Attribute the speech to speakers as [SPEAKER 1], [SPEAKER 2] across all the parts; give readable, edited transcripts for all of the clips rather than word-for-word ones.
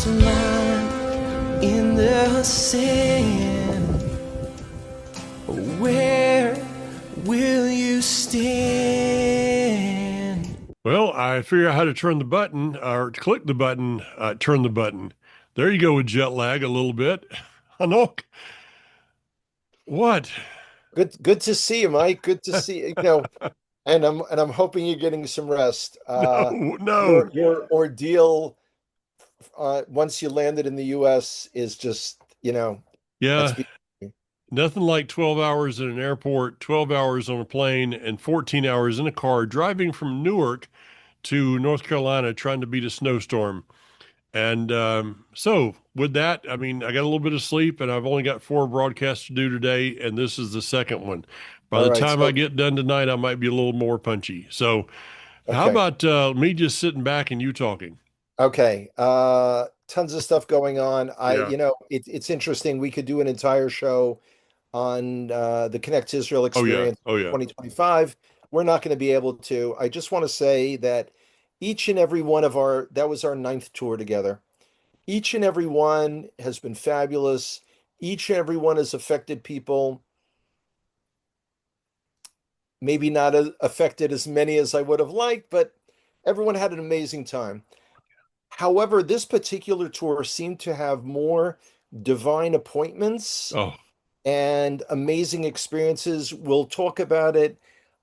[SPEAKER 1] lost mine in the sand. Where will you stand?
[SPEAKER 2] Well, I figured out how to turn the button or to click the button, turn the button. There you go with jet lag a little bit. Hanok, what?
[SPEAKER 3] Good to see you, Mike. Good to see you. And I'm hoping you're getting some rest.
[SPEAKER 2] No, no.
[SPEAKER 3] Your ordeal once you landed in the US is just, that's
[SPEAKER 2] Yeah,
[SPEAKER 3] be
[SPEAKER 2] nothing like 12 hours in an airport, 12 hours on a plane, and 14 hours in a car driving from Newark to North Carolina trying to beat a snowstorm. And so, with that, I mean, I got a little bit of sleep, and I've only got four broadcasts to do today, and this is the second one. By
[SPEAKER 3] all
[SPEAKER 2] the
[SPEAKER 3] right.
[SPEAKER 2] time I
[SPEAKER 3] So,
[SPEAKER 2] get done tonight, I might be a little more punchy. So, how
[SPEAKER 3] okay.
[SPEAKER 2] about me just sitting back and you talking?
[SPEAKER 3] Okay. Tons of stuff going on.
[SPEAKER 2] Yeah.
[SPEAKER 3] It's interesting. We could do an entire show on the Connect to Israel
[SPEAKER 2] Oh, yeah.
[SPEAKER 3] experience
[SPEAKER 2] Oh, yeah.
[SPEAKER 3] 2025. We're not going to be able to. I just want to say that each and every one of that was our ninth tour together. Each and every one has been fabulous. Each and every one has affected people. Maybe not affected as many as I would have liked, but everyone had an amazing time. However, this particular tour seemed to have more divine appointments
[SPEAKER 2] Oh,
[SPEAKER 3] and amazing experiences. We'll talk about it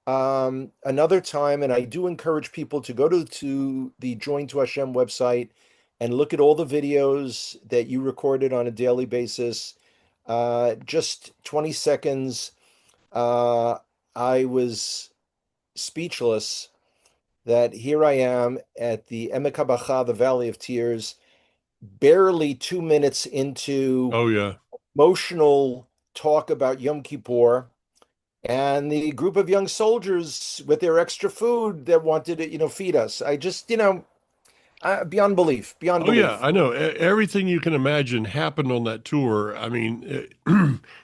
[SPEAKER 3] another time, and I do encourage people to go to the Join to Hashem website and look at all the videos that you recorded on a daily basis. Just 20 seconds. Uh, I was speechless that here I am at the Emek HaBacha, the Valley of Tears, barely 2 minutes into
[SPEAKER 2] oh, yeah.
[SPEAKER 3] emotional talk about Yom Kippur, and the group of young soldiers with their extra food that wanted to, feed us. I just, beyond belief, beyond
[SPEAKER 2] Oh, yeah.
[SPEAKER 3] belief.
[SPEAKER 2] I know. Everything you can imagine happened on that tour. I mean,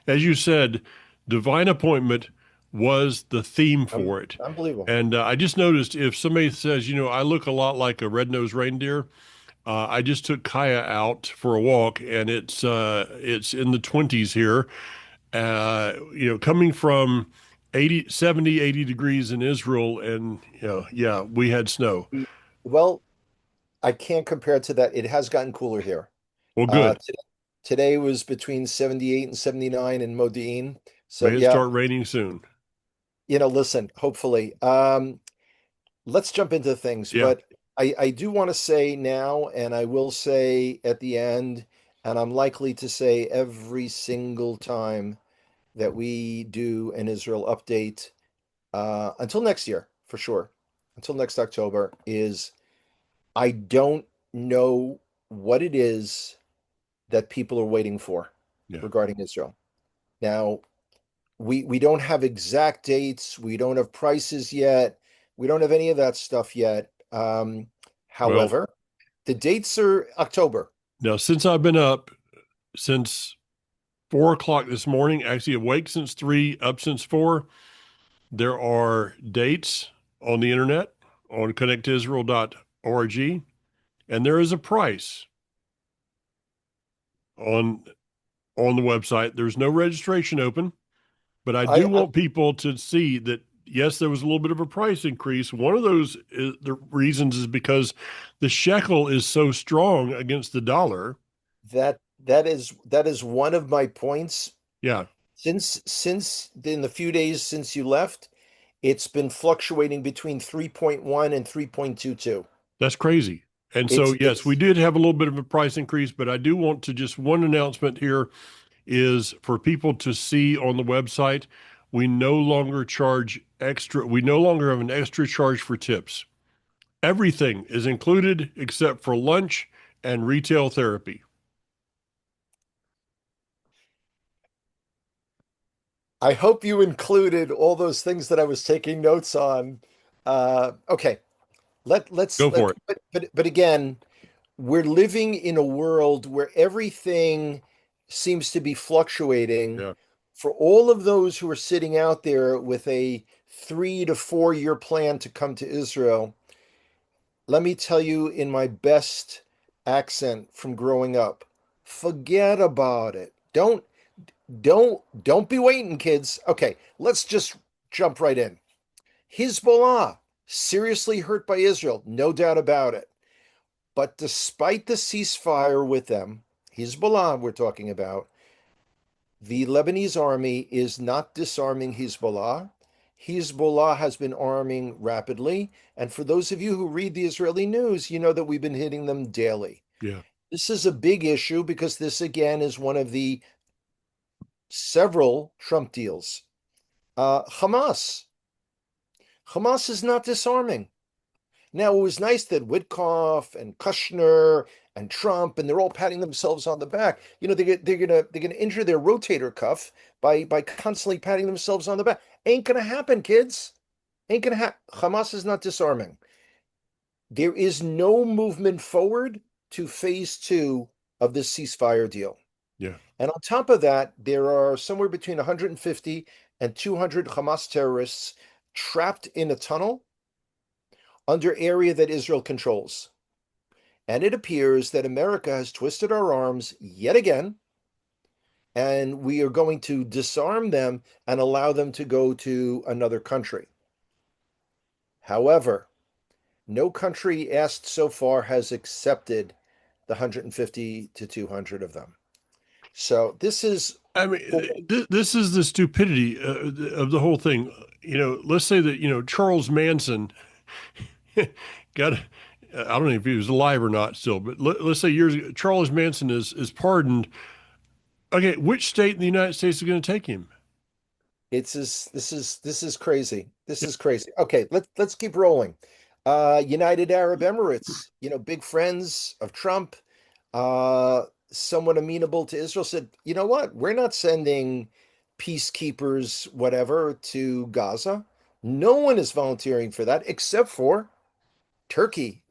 [SPEAKER 2] as you said, divine appointment was the theme for it.
[SPEAKER 3] Unbelievable.
[SPEAKER 2] And I just noticed if somebody says, I look a lot like a red-nosed reindeer. I just took Kaya out for a walk, and it's in the 20s here. Coming from 80, 70, 80 degrees in Israel, and yeah, we had snow.
[SPEAKER 3] Well, I can't compare it to that. It has gotten cooler here.
[SPEAKER 2] Well,
[SPEAKER 3] Uh,
[SPEAKER 2] good.
[SPEAKER 3] today was between 78 and 79 in Modi'in. So
[SPEAKER 2] May it
[SPEAKER 3] yeah,
[SPEAKER 2] start raining soon.
[SPEAKER 3] listen, hopefully. Let's jump into things,
[SPEAKER 2] Yeah,
[SPEAKER 3] but I do want to say now, and I will say at the end, and I'm likely to say every single time that we do an Israel update, until next year, for sure, until next October, is I don't know what it is that people are waiting for
[SPEAKER 2] yeah.
[SPEAKER 3] regarding Israel. Now, we don't have exact dates, we don't have prices yet, we don't have any of that stuff yet.
[SPEAKER 2] Well,
[SPEAKER 3] However, the dates are October.
[SPEAKER 2] now since I've been up since 4 o'clock this morning, actually awake since three, up since four, there are dates on the internet on connectisrael.org, and there is a price on on the website. There's no registration open, but I do
[SPEAKER 3] I
[SPEAKER 2] want people to see that yes, there was a little bit of a price increase. One of those the reasons is because the shekel is so strong against the dollar.
[SPEAKER 3] that is one of my points.
[SPEAKER 2] Yeah,
[SPEAKER 3] Since in the few days since you left, it's been fluctuating between 3.1 and 3.22.
[SPEAKER 2] that's crazy. And so,
[SPEAKER 3] It's
[SPEAKER 2] yes, we
[SPEAKER 3] it's
[SPEAKER 2] did have a little bit of a price increase, but I do want to just one announcement here is for people to see on the website, we no longer charge extra. We no longer have an extra charge for tips. Everything is included except for lunch and retail therapy.
[SPEAKER 3] I hope you included all those things that I was taking notes on. Okay,
[SPEAKER 2] Go for it.
[SPEAKER 3] but again, we're living in a world where everything seems to be fluctuating.
[SPEAKER 2] Yeah.
[SPEAKER 3] For all of those who are sitting out there with a 3 to 4 year plan to come to Israel, let me tell you in my best accent from growing up. Forget about it. Don't be waiting, kids. Okay, let's just jump right in. Hezbollah, seriously hurt by Israel, no doubt about it. But despite the ceasefire with them, Hezbollah we're talking about, the Lebanese army is not disarming Hezbollah. Hezbollah has been arming rapidly. And for those of you who read the Israeli news, you know that we've been hitting them daily.
[SPEAKER 2] Yeah.
[SPEAKER 3] This is a big issue because this, again, is one of the several Trump deals. Hamas. Hamas is not disarming. Now, it was nice that Witkoff and Kushner and Trump, and they're all patting themselves on the back. You know, they're gonna injure their rotator cuff by constantly patting themselves on the back. Ain't gonna happen, kids. Ain't gonna happen. Hamas is not disarming. There is no movement forward to phase two of this ceasefire deal.
[SPEAKER 2] Yeah.
[SPEAKER 3] And on top of that, there are somewhere between 150 and 200 Hamas terrorists trapped in a tunnel under area that Israel controls. And it appears that America has twisted our arms yet again, and we are going to disarm them and allow them to go to another country. However, no country asked so far has accepted the 150 to 200 of them. So this is,
[SPEAKER 2] I mean, this is the stupidity of the whole thing. You know, let's say that, you know, Charles Manson got, I don't know if he was alive or not still, but let's say years ago, Charles Manson is pardoned. Okay, which state in the United States is going to take him?
[SPEAKER 3] this is crazy. This is crazy. Okay, let's keep rolling. United Arab Emirates, you know, big friends of Trump, somewhat amenable to Israel, said, you know what? We're not sending peacekeepers, whatever, to Gaza. No one is volunteering for that except for Turkey.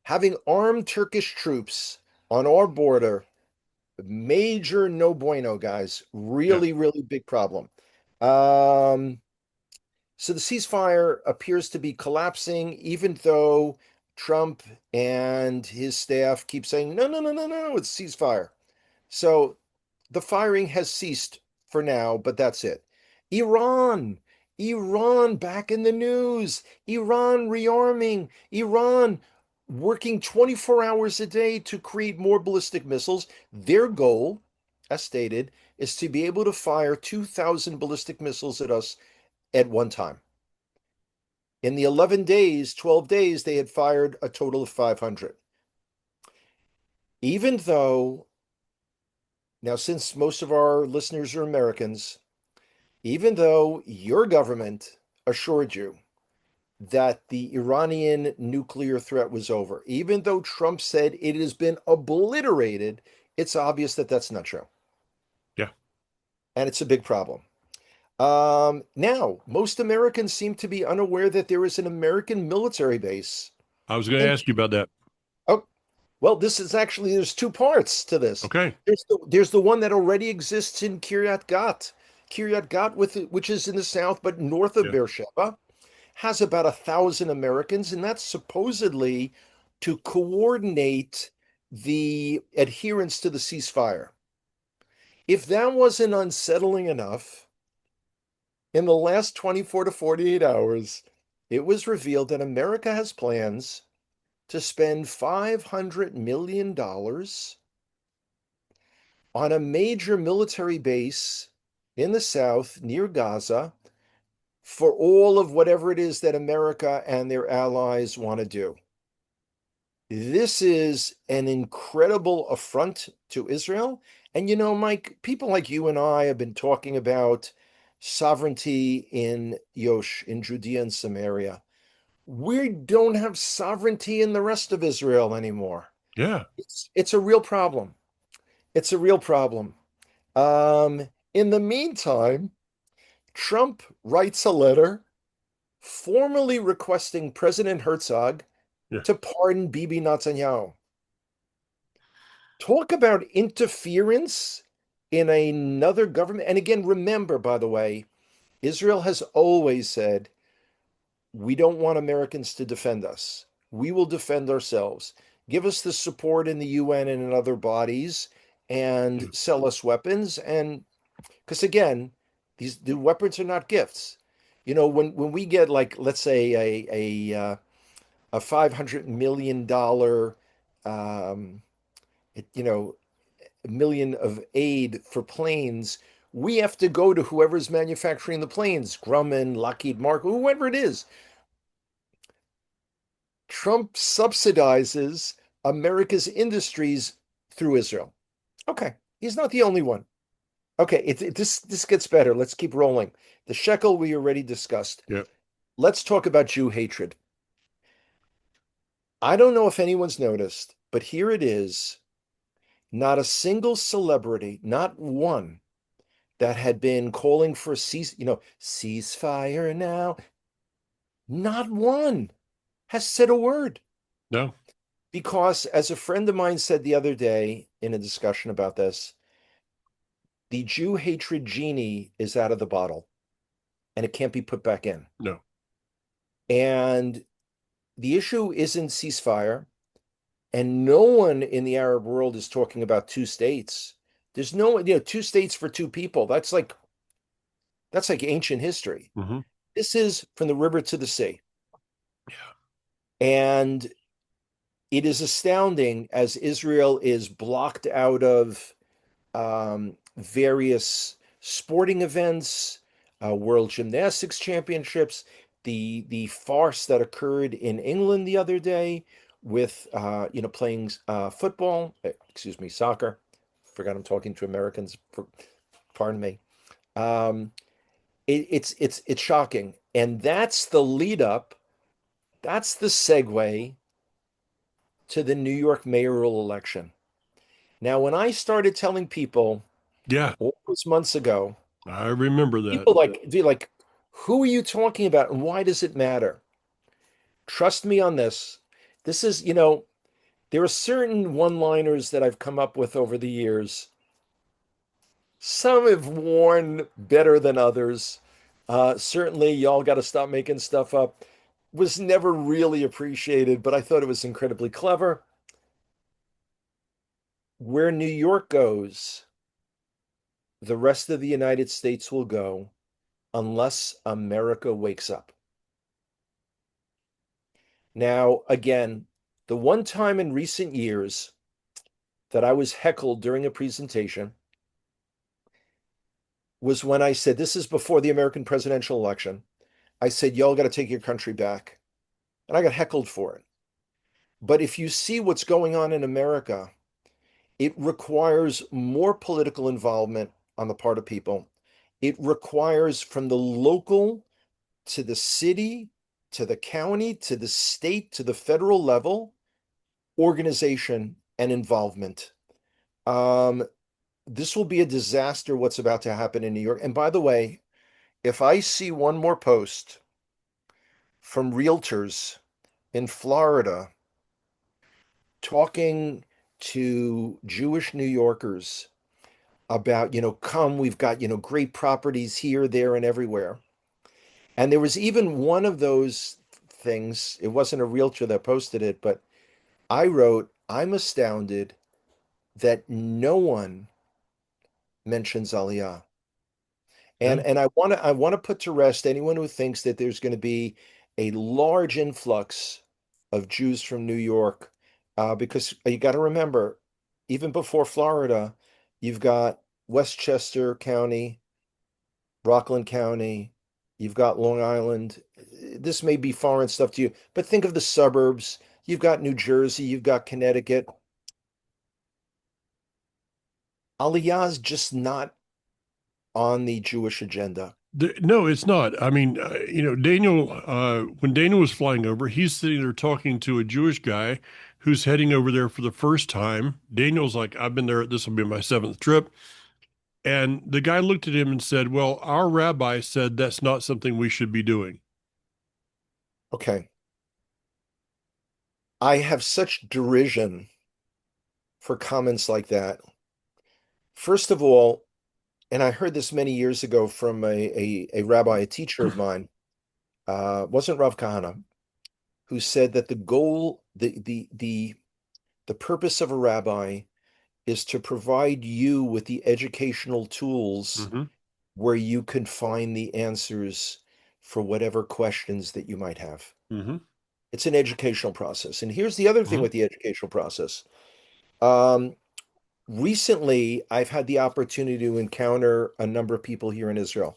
[SPEAKER 3] Having armed Turkish troops on our border, major no bueno, guys.
[SPEAKER 2] Yeah.
[SPEAKER 3] Really big problem. Um, so the ceasefire appears to be collapsing, even though Trump and his staff keep saying, no, it's ceasefire. So the firing has ceased for now, but that's it. Iran, Iran back in the news. Iran rearming. Iran working 24 hours a day to create more ballistic missiles. Their goal, as stated, is to be able to fire 2,000 ballistic missiles at us at one time. In the 11 days, 12 days, they had fired a total of 500. Even though, now, since most of our listeners are Americans, even though your government assured you that the Iranian nuclear threat was over, even though Trump said it has been obliterated, it's obvious that that's not true.
[SPEAKER 2] Yeah.
[SPEAKER 3] And it's a big problem. Now, most Americans seem to be unaware that there is an American military base.
[SPEAKER 2] I was going to ask you about that.
[SPEAKER 3] Oh, well, this is actually, there's two parts to this.
[SPEAKER 2] Okay.
[SPEAKER 3] There's the one that already exists in Kiryat Gat. Kiryat Gat, which is in the south, but north of Beersheba, has about 1,000 Americans, and that's supposedly to coordinate the adherence to the ceasefire. If that wasn't unsettling enough, in the last 24 to 48 hours, it was revealed that America has plans to spend $500 million on a major military base in the south near Gaza for all of whatever it is that America and their allies want to do. This is an incredible affront to Israel. And you know, Mike, people like you and I have been talking about sovereignty in Yosh, in Judea and Samaria. We don't have sovereignty in the rest of Israel anymore.
[SPEAKER 2] Yeah.
[SPEAKER 3] It's a real problem. It's a real problem. In the meantime, Trump writes a letter formally requesting President Herzog to pardon Bibi Netanyahu. Talk about interference in another government. And again, remember, by the way, Israel has always said, we don't want Americans to defend us. We will defend ourselves. give us the support in the UN and in other bodies, and sell us weapons. And because again, the weapons are not gifts. When we get, like, let's say a $500 million you know million of aid for planes, we have to go to whoever's manufacturing the planes, Grumman, Lockheed Martin, whoever it is. Trump subsidizes America's industries through Israel. Okay, he's not the only one. Okay, this gets better. Let's keep rolling. The shekel we already discussed.
[SPEAKER 2] Yep.
[SPEAKER 3] Let's talk about Jew hatred. I don't know if anyone's noticed, but here it is. Not a single celebrity, not one, that had been calling for a ceasefire now. Not one has said a word.
[SPEAKER 2] No.
[SPEAKER 3] Because, as a friend of mine said the other day in a discussion about this, the Jew hatred genie is out of the bottle and it can't be put back in.
[SPEAKER 2] No.
[SPEAKER 3] And the issue isn't ceasefire, and no one in the Arab world is talking about two states. There's no, two states for two people. That's like ancient history.
[SPEAKER 2] Mm-hmm.
[SPEAKER 3] This is from the river to the sea.
[SPEAKER 2] Yeah.
[SPEAKER 3] And it is astounding as Israel is blocked out of various sporting events, World Gymnastics Championships, the farce that occurred in England the other day with playing football, soccer. Forgot I'm talking to Americans. Pardon me. It's shocking, and that's the lead up. That's the segue to the New York mayoral election. Now, when I started telling people, all those months ago,
[SPEAKER 2] I remember that.
[SPEAKER 3] people like, who are you talking about, and why does it matter? Trust me on this. This is, there are certain one-liners that I've come up with over the years. Some have worn better than others. Certainly, y'all got to stop making stuff up. Was never really appreciated, but I thought it was incredibly clever. Where New York goes, the rest of the United States will go unless America wakes up. Now, again, the one time in recent years that I was heckled during a presentation was when I said, this is before the American presidential election. I said, y'all got to take your country back. And I got heckled for it. But if you see what's going on in America, it requires more political involvement on the part of people. It requires, from the local to the city, to the county, to the state, to the federal level, organization and involvement. This will be a disaster, what's about to happen in New York. And by the way, if I see one more post from realtors in Florida talking to Jewish New Yorkers about, come, we've got, great properties here, there, and everywhere. And there was even one of those things, it wasn't a realtor that posted it, but I wrote, I'm astounded that no one mentions Aliyah. And I want to put to rest anyone who thinks that there's going to be a large influx of Jews from New York, because you got to remember, even before Florida, you've got Westchester County, Rockland County, you've got Long Island. This may be foreign stuff to you, but think of the suburbs. You've got New Jersey, you've got Connecticut. Aliyah is just not on the Jewish agenda.
[SPEAKER 2] No, it's not. I mean, Daniel, when Daniel was flying over, he's sitting there talking to a Jewish guy who's heading over there for the first time. Daniel's like, I've been there. This will be my 7th trip. And the guy looked at him and said, well, our rabbi said that's not something we should be doing.
[SPEAKER 3] Okay. I have such derision for comments like that. First of all, and I heard this many years ago from a rabbi, a teacher of mine, wasn't Rav Kahana, who said that the goal, the The purpose of a rabbi is to provide you with the educational tools
[SPEAKER 2] Hmm.
[SPEAKER 3] where you can find the answers for whatever questions that you might have.
[SPEAKER 2] Hmm.
[SPEAKER 3] It's an educational process. And here's the other thing
[SPEAKER 2] Hmm.
[SPEAKER 3] with the educational process. Um, Recently, I've had the opportunity to encounter a number of people here in Israel.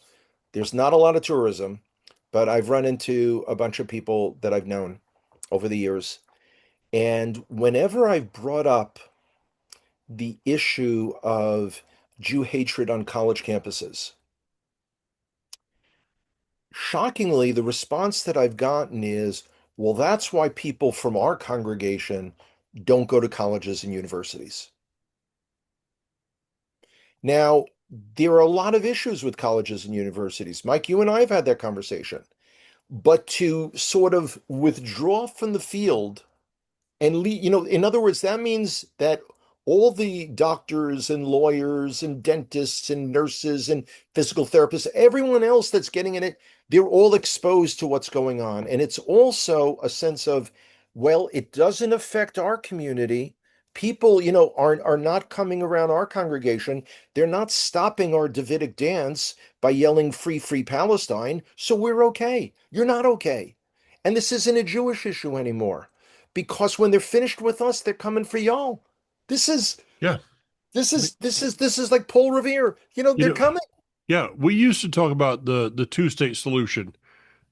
[SPEAKER 3] There's not a lot of tourism, but I've run into a bunch of people that I've known over the years. And whenever I've brought up the issue of Jew hatred on college campuses, shockingly, the response that I've gotten is, well, that's why people from our congregation don't go to colleges and universities. Now, there are a lot of issues with colleges and universities. Mike, you and I have had that conversation. But to sort of withdraw from the field and leave, in other words, that means that all the doctors and lawyers and dentists and nurses and physical therapists, everyone else that's getting in it, they're all exposed to what's going on. And it's also a sense of, well, it doesn't affect our community. People, are not coming around our congregation. They're not stopping our Davidic dance by yelling free, free Palestine. So we're okay. You're not okay. And this isn't a Jewish issue anymore because when they're finished with us, they're coming for y'all. This is
[SPEAKER 2] Yeah.
[SPEAKER 3] this is like Paul Revere.
[SPEAKER 2] You
[SPEAKER 3] They're
[SPEAKER 2] know,
[SPEAKER 3] coming.
[SPEAKER 2] yeah, we used to talk about the two-state solution.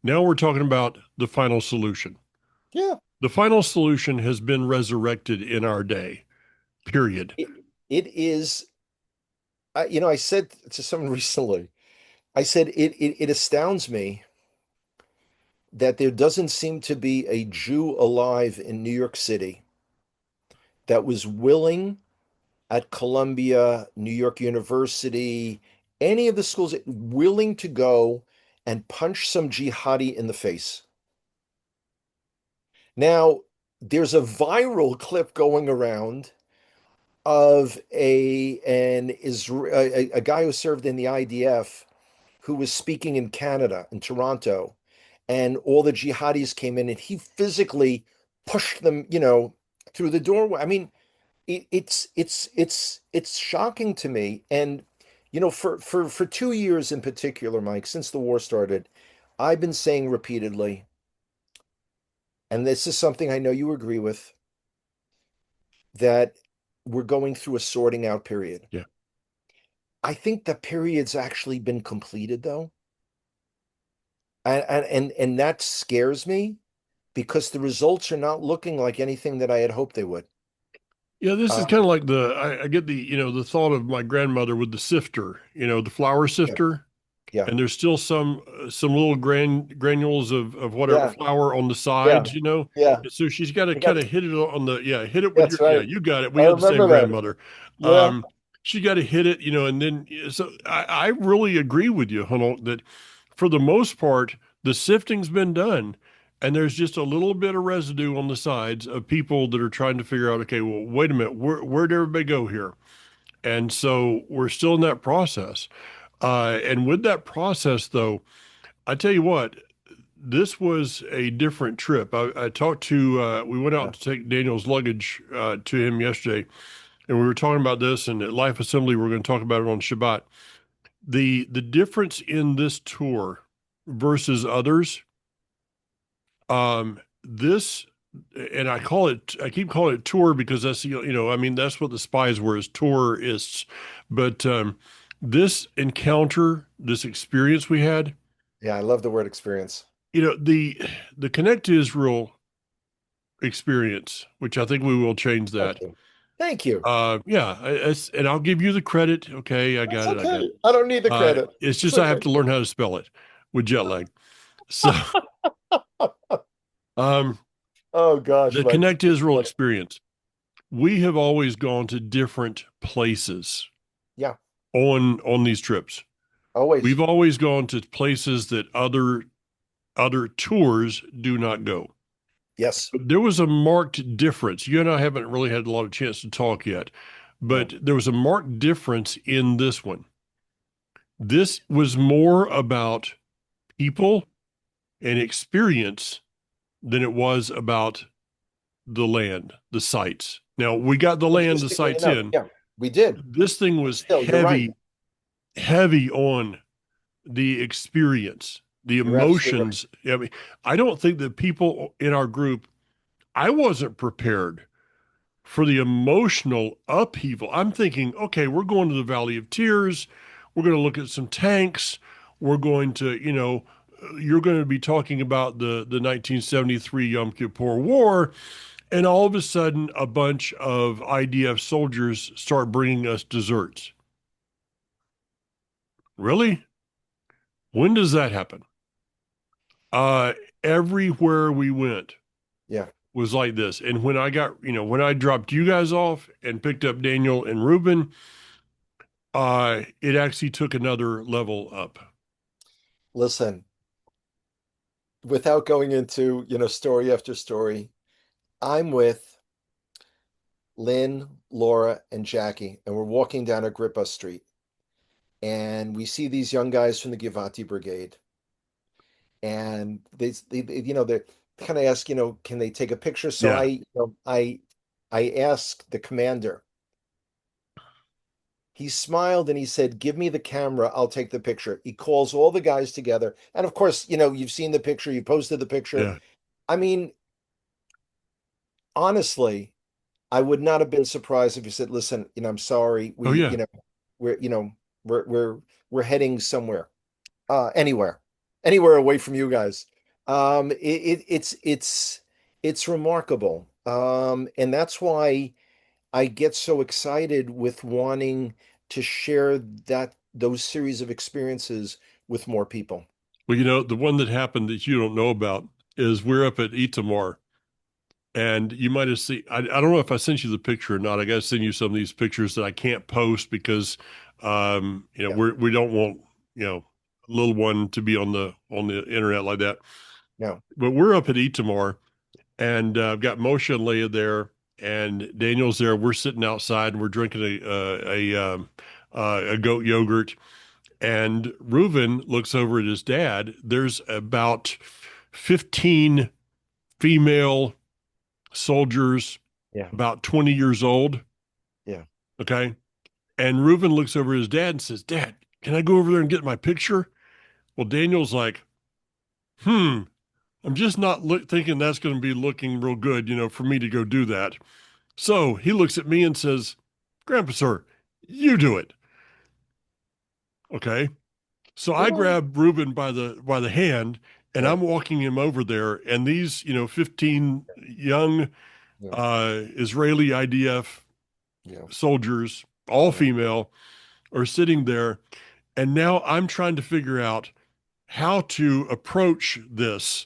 [SPEAKER 2] Now we're talking about the final solution.
[SPEAKER 3] Yeah.
[SPEAKER 2] The final solution has been resurrected in our day, period.
[SPEAKER 3] It, it is. I said to someone recently, I said it astounds me that there doesn't seem to be a Jew alive in New York City that was willing at Columbia, New York University, any of the schools willing to go and punch some jihadi in the face. Now, there's a viral clip going around of a guy who served in the IDF who was speaking in Canada, in Toronto, and all the jihadis came in and he physically pushed them, through the doorway. I mean, it's shocking to me. And for 2 years in particular, Mike, since the war started, I've been saying repeatedly, and this is something I know you agree with, that we're going through a sorting out period.
[SPEAKER 2] Yeah.
[SPEAKER 3] I think the period's actually been completed though. And that scares me because the results are not looking like anything that I had hoped they would.
[SPEAKER 2] Yeah, this is
[SPEAKER 3] Uh,
[SPEAKER 2] kind of like I get the thought of my grandmother with the sifter, the flour
[SPEAKER 3] yeah,
[SPEAKER 2] sifter,
[SPEAKER 3] yeah,
[SPEAKER 2] and there's still some little granules of whatever
[SPEAKER 3] yeah,
[SPEAKER 2] flour on the
[SPEAKER 3] yeah,
[SPEAKER 2] sides.
[SPEAKER 3] yeah.
[SPEAKER 2] And so she's got to
[SPEAKER 3] I
[SPEAKER 2] kind
[SPEAKER 3] got,
[SPEAKER 2] of hit it on the, yeah, hit it with
[SPEAKER 3] that's
[SPEAKER 2] your, yeah,
[SPEAKER 3] right.
[SPEAKER 2] you got it.
[SPEAKER 3] I
[SPEAKER 2] We had the same
[SPEAKER 3] remember that.
[SPEAKER 2] grandmother.
[SPEAKER 3] Yeah.
[SPEAKER 2] Um, she got to hit it, and then so I really agree with you, Hunter, that for the most part, the sifting's been done. And there's just a little bit of residue on the sides of people that are trying to figure out, okay, well, wait a minute, where'd everybody go here? And so we're still in that process. And with that process, though, I tell you what, this was a different trip. I talked to, we went
[SPEAKER 3] Yeah.
[SPEAKER 2] out to take Daniel's luggage to him yesterday, and we were talking about this. And at Life Assembly, we're going to talk about it on Shabbat. The difference in this tour versus others, this, and I keep calling it tour because that's, I mean, that's what the spies were, as tourists. But this encounter, this experience we had,
[SPEAKER 3] Yeah, I love the word experience.
[SPEAKER 2] the Connect to Israel experience, which I think we will change
[SPEAKER 3] Thank
[SPEAKER 2] that.
[SPEAKER 3] you. Thank you.
[SPEAKER 2] Yeah, and I'll give you the credit. Okay, I
[SPEAKER 3] That's
[SPEAKER 2] got it. I got
[SPEAKER 3] okay.
[SPEAKER 2] it.
[SPEAKER 3] I don't need the credit.
[SPEAKER 2] It's
[SPEAKER 3] It's
[SPEAKER 2] just I have
[SPEAKER 3] okay.
[SPEAKER 2] to learn how to spell it with jet lag. So, um,
[SPEAKER 3] Oh gosh,
[SPEAKER 2] the
[SPEAKER 3] Mike.
[SPEAKER 2] Connect to Israel experience. We have always gone to different places
[SPEAKER 3] Yeah,
[SPEAKER 2] on these trips.
[SPEAKER 3] always.
[SPEAKER 2] We've always gone to places that other tours do not go.
[SPEAKER 3] Yes.
[SPEAKER 2] There was a marked difference. You and I haven't really had a lot of chance to talk yet,
[SPEAKER 3] No.
[SPEAKER 2] but there was a marked difference in this one. This was more about people and experience than it was about the land, the sites. Now we got the land, the
[SPEAKER 3] Logistically
[SPEAKER 2] sights
[SPEAKER 3] enough,
[SPEAKER 2] in.
[SPEAKER 3] yeah, we did.
[SPEAKER 2] This thing
[SPEAKER 3] But
[SPEAKER 2] was
[SPEAKER 3] still, you're right.
[SPEAKER 2] heavy on the experience, the
[SPEAKER 3] You're absolutely right.
[SPEAKER 2] emotions. I mean, I don't think that people in our group, I wasn't prepared for the emotional upheaval. I'm thinking, okay, we're going to the Valley of Tears. We're going to look at some tanks. We're going to, you're going to be talking about the 1973 Yom Kippur War. And all of a sudden, a bunch of IDF soldiers start bringing us desserts. Really? When does that happen? Uh, Everywhere we went
[SPEAKER 3] Yeah.
[SPEAKER 2] was like this. And when I got, when I dropped you guys off and picked up Daniel and Ruben, it actually took another level up.
[SPEAKER 3] Listen, without going into, story after story, I'm with Lynn, Laura, and Jackie, and we're walking down Agrippa Street. And we see these young guys from the Givati Brigade. And they kind of ask, can they take a picture? So
[SPEAKER 2] Yeah.
[SPEAKER 3] I asked the commander. He smiled and he said, "Give me the camera. I'll take the picture." He calls all the guys together. And of course, you've seen the picture, you posted the picture.
[SPEAKER 2] Yeah.
[SPEAKER 3] I mean, honestly, I would not have been surprised if you said, "Listen, I'm sorry.
[SPEAKER 2] Oh,
[SPEAKER 3] We,
[SPEAKER 2] yeah.
[SPEAKER 3] we're, we're heading somewhere, anywhere, anywhere away from you guys." It's remarkable. And that's why I get so excited with wanting to share those series of experiences with more people.
[SPEAKER 2] Well, the one that happened that you don't know about is we're up at Itamar. And you might have seen, I don't know if I sent you the picture or not. I got to send you some of these pictures that I can't post because,
[SPEAKER 3] Yeah,
[SPEAKER 2] we don't want, a little one to be on the internet like that.
[SPEAKER 3] no,
[SPEAKER 2] But we're up at Itamar and I've got Moshe and Leah there and Daniel's there. We're sitting outside and we're drinking a goat yogurt. And Reuven looks over at his dad. There's about 15 female soldiers,
[SPEAKER 3] yeah,
[SPEAKER 2] about 20 years old.
[SPEAKER 3] yeah.
[SPEAKER 2] Okay. And Reuben looks over at his dad and says, "Dad, can I go over there and get my picture?" Well, Daniel's like, I'm just not thinking that's going to be looking real good, for me to go do that. So he looks at me and says, "Grandpa, sir, you do it." Okay. So I
[SPEAKER 3] Well,
[SPEAKER 2] grab Reuben by the hand and
[SPEAKER 3] yeah,
[SPEAKER 2] I'm walking him over there. And these, 15 young
[SPEAKER 3] yeah,
[SPEAKER 2] Israeli IDF
[SPEAKER 3] yeah,
[SPEAKER 2] soldiers, all
[SPEAKER 3] yeah,
[SPEAKER 2] female, are sitting there. And now I'm trying to figure out how to approach this,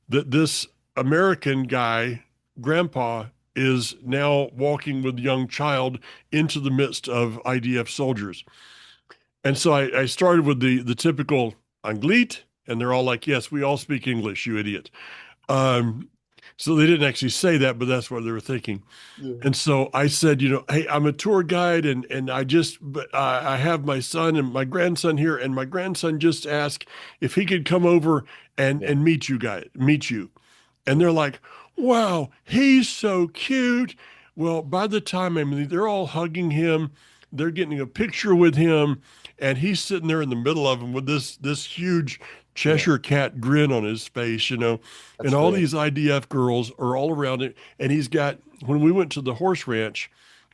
[SPEAKER 2] that this American guy, grandpa, is now walking with a young child into the midst of IDF soldiers. And so I started with the typical Anglit, and they're all like, "Yes, we all speak English, you idiot." Um, so they didn't actually say that, but that's what they were thinking.
[SPEAKER 3] yeah,
[SPEAKER 2] And so I said, "Hey, I'm a tour guide, and I have my son and my grandson here, and my grandson just asked if he could come over and
[SPEAKER 3] yeah,
[SPEAKER 2] meet you." And
[SPEAKER 3] yeah,
[SPEAKER 2] they're like, "Wow, he's so cute." Well, by the time, I mean, they're all hugging him, they're getting a picture with him, and he's sitting there in the middle of them with this huge
[SPEAKER 3] yeah.
[SPEAKER 2] Cheshire cat grin on his face, and
[SPEAKER 3] That's
[SPEAKER 2] all
[SPEAKER 3] great.
[SPEAKER 2] these IDF girls are all around it. And he's got, when we went to the horse ranch,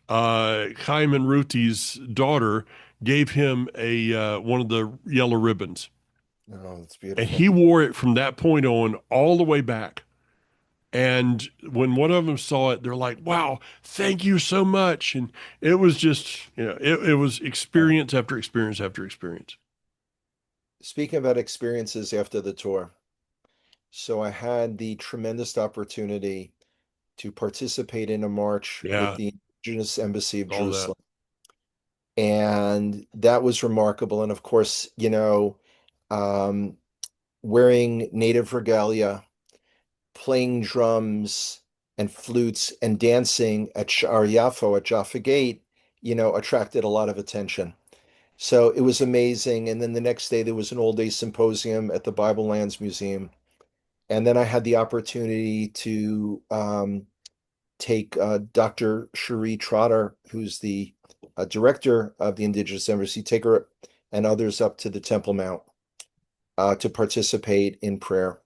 [SPEAKER 2] Chaim and Ruti's daughter gave him a one of the yellow ribbons,
[SPEAKER 3] Oh, that's
[SPEAKER 2] and
[SPEAKER 3] beautiful.
[SPEAKER 2] he wore it from that point on all the way back. And when one of them saw it, they're like, "Wow, thank you so much." And it was just, it was
[SPEAKER 3] Yeah.
[SPEAKER 2] experience after experience after experience.
[SPEAKER 3] Speaking about experiences after the tour, so I had the tremendous opportunity to participate in a march with
[SPEAKER 2] Yeah,
[SPEAKER 3] the Indigenous Embassy of
[SPEAKER 2] all that.
[SPEAKER 3] Jerusalem. And that was remarkable. And of course, um, wearing native regalia, playing drums and flutes and dancing at Sha'ar Yafo at Jaffa Gate, attracted a lot of attention. So it was amazing. And then the next day, there was an all-day symposium at the Bible Lands Museum. And then I had the opportunity to take Dr. Cherie Trotter, who's the director of the Indigenous Embassy, take her and others up to the Temple Mount to participate in prayer.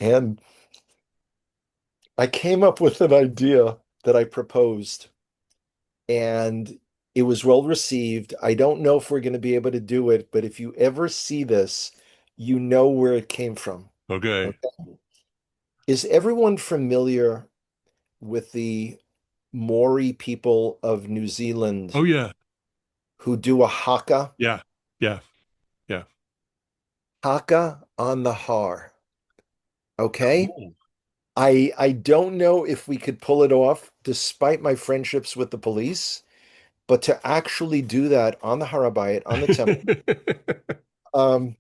[SPEAKER 3] And I came up with an idea that I proposed, and it was well received. I don't know if we're going to be able to do it, but if you ever see this, you know where it came from.
[SPEAKER 2] Okay.
[SPEAKER 3] Okay. Is everyone familiar with the Maori people of New Zealand
[SPEAKER 2] Oh yeah.
[SPEAKER 3] who do a haka?
[SPEAKER 2] Yeah. Yeah. Yeah.
[SPEAKER 3] Haka on the har. Okay?
[SPEAKER 2] Cool.
[SPEAKER 3] I don't know if we could pull it off despite my friendships with the police, but to actually do that on the Harabayat, on the temple, um,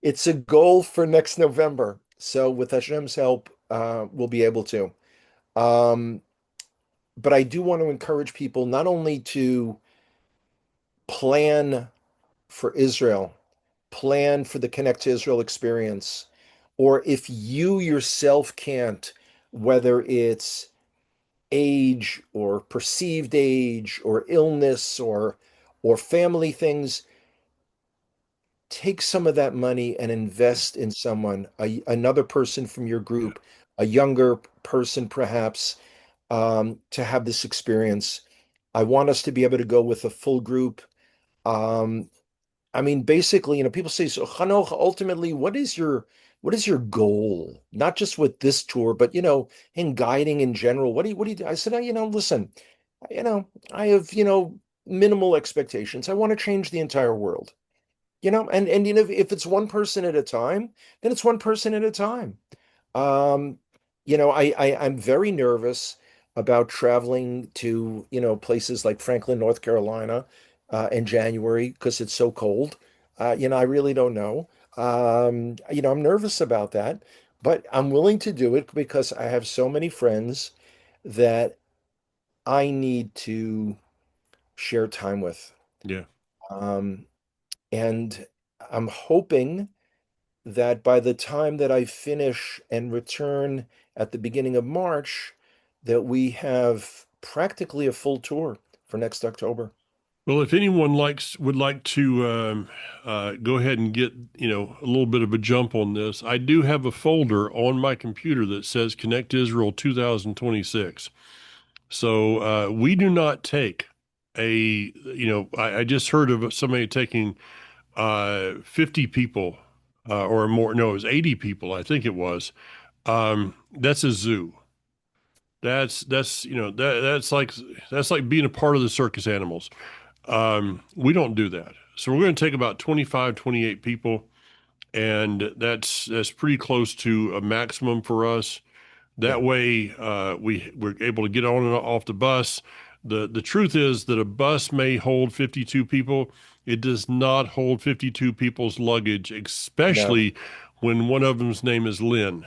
[SPEAKER 3] it's a goal for next November. So with Hashem's help, we'll be able to. Um, but I do want to encourage people not only to plan for Israel, plan for the Connect to Israel experience, or if you yourself can't, whether it's age or perceived age or illness or family things, take some of that money and invest in someone, another person from your
[SPEAKER 2] Yeah.
[SPEAKER 3] group, a younger person perhaps, to have this experience. I want us to be able to go with a full group. Um, I mean, basically, people say, so Hanoch, ultimately, what is your goal? Not just with this tour, but in guiding in general. What do you do? I said, listen, you know, I have, minimal expectations. I want to change the entire world. And if it's one person at a time, then it's one person at a time. Um, I'm very nervous about traveling to, places like Franklin, North Carolina, in January because it's so cold. I really don't know. I'm nervous about that, but I'm willing to do it because I have so many friends that I need to share time with.
[SPEAKER 2] Yeah.
[SPEAKER 3] Um, and I'm hoping that by the time that I finish and return at the beginning of March, that we have practically a full tour for next October.
[SPEAKER 2] Well, if anyone would like to go ahead and get, a little bit of a jump on this, I do have a folder on my computer that says Connect Israel 2026. So we do not take I just heard of somebody taking 50 people or more. No, it was 80 people, I think it was. That's a zoo. That's like being a part of the circus animals. We don't do that. So we're going to take about 25, 28 people, and that's pretty close to a maximum for us.
[SPEAKER 3] Yeah,
[SPEAKER 2] That way, we're able to get on and off the bus. The truth is that a bus may hold 52 people. It does not hold 52 people's luggage,
[SPEAKER 3] no,
[SPEAKER 2] especially when one of them's name is Lynn.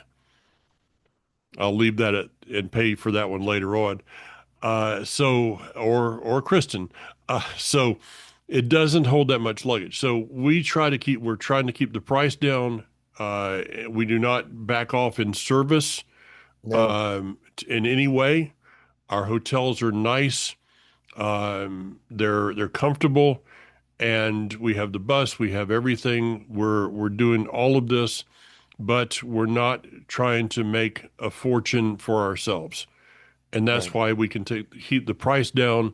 [SPEAKER 2] I'll leave that and pay for that one later on. Or Kristen. So it doesn't hold that much luggage. So we're trying to keep the price down. We do not back off in service
[SPEAKER 3] no,
[SPEAKER 2] in any way. Our hotels are nice. They're comfortable, and we have the bus. We have everything. We're doing all of this, but we're not trying to make a fortune for ourselves. And that's
[SPEAKER 3] right.
[SPEAKER 2] why we can keep the price down,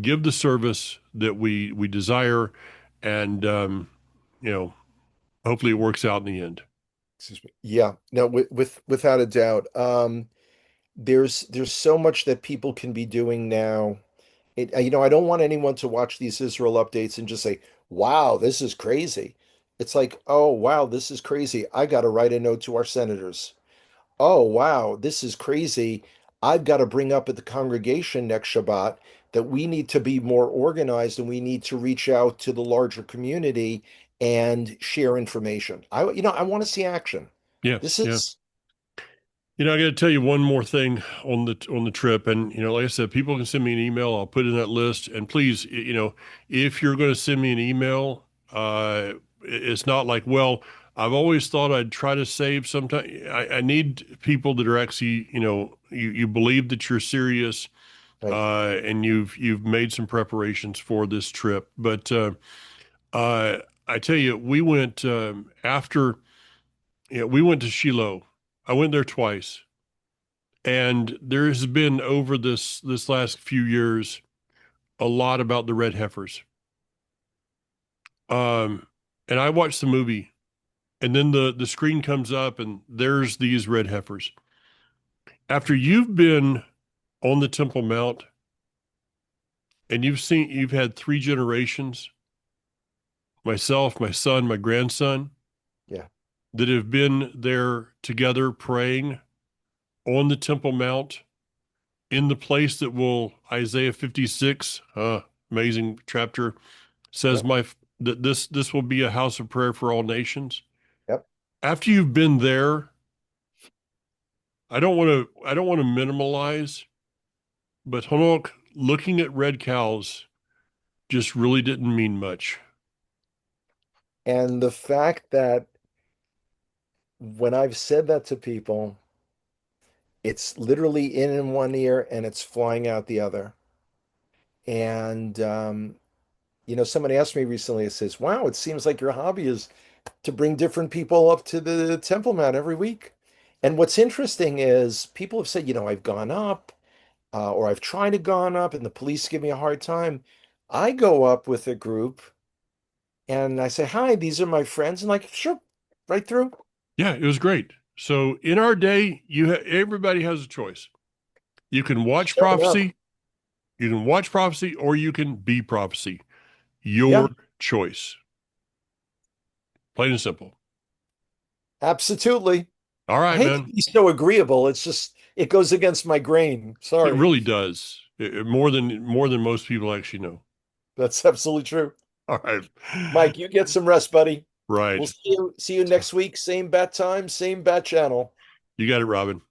[SPEAKER 2] give the service that we desire, and you know, hopefully it works out in the end.
[SPEAKER 3] Excuse me. Yeah, no, without a doubt. There's so much that people can be doing now. I don't want anyone to watch these Israel updates and just say, "Wow, this is crazy." It's like, "Oh, wow, this is crazy. I got to write a note to our senators. Oh, wow, this is crazy. I've got to bring up at the congregation next Shabbat that we need to be more organized and we need to reach out to the larger community and share information." I want to see action.
[SPEAKER 2] Yeah,
[SPEAKER 3] This
[SPEAKER 2] yeah.
[SPEAKER 3] is,
[SPEAKER 2] I got to tell you one more thing on the trip, and like I said, people can send me an email. I'll put it in that list, and please, if you're going to send me an email, it's not like, well, I've always thought I'd try to save sometime. I need people that are actually, you believe that you're serious,
[SPEAKER 3] Right.
[SPEAKER 2] and you've made some preparations for this trip. But uh, I tell you, we went after, we went to Shiloh. I went there twice, and there has been over this last few years a lot about the red heifers. Um, and I watched the movie, and then the screen comes up, and there's these red heifers. After you've been on the Temple Mount and you've had three generations, myself, my son, my grandson,
[SPEAKER 3] Yeah.
[SPEAKER 2] that have been there together praying on the Temple Mount in the place that will Isaiah 56, amazing chapter, says
[SPEAKER 3] Yep.
[SPEAKER 2] that this will be a house of prayer for all nations.
[SPEAKER 3] Yep.
[SPEAKER 2] After you've been there, I don't want to minimalize, but Hanok, looking at red cows just really didn't mean much.
[SPEAKER 3] And the fact that when I've said that to people, it's literally in one ear and it's flying out the other. And somebody asked me recently, it says, wow, it seems like your hobby is to bring different people up to the Temple Mount every week. And what's interesting is people have said, I've gone up, or I've tried to gone up and the police give me a hard time. I go up with a group and I say, hi, these are my friends. And like, sure, right through.
[SPEAKER 2] Yeah, it was great. So in our day, everybody has a choice. You can watch
[SPEAKER 3] Showing up.
[SPEAKER 2] prophecy, or you can be prophecy.
[SPEAKER 3] Yeah,
[SPEAKER 2] Your choice. Plain and simple.
[SPEAKER 3] absolutely.
[SPEAKER 2] All
[SPEAKER 3] I
[SPEAKER 2] right,
[SPEAKER 3] hate to
[SPEAKER 2] man.
[SPEAKER 3] be so agreeable. It's just, it goes against my grain.
[SPEAKER 2] It
[SPEAKER 3] Sorry.
[SPEAKER 2] really does. More than most people actually know.
[SPEAKER 3] That's absolutely true.
[SPEAKER 2] All right.
[SPEAKER 3] Mike, you get some rest, buddy. We'll
[SPEAKER 2] Right.
[SPEAKER 3] see you next week. Same bat time, same bat channel.
[SPEAKER 2] You got it, Robin.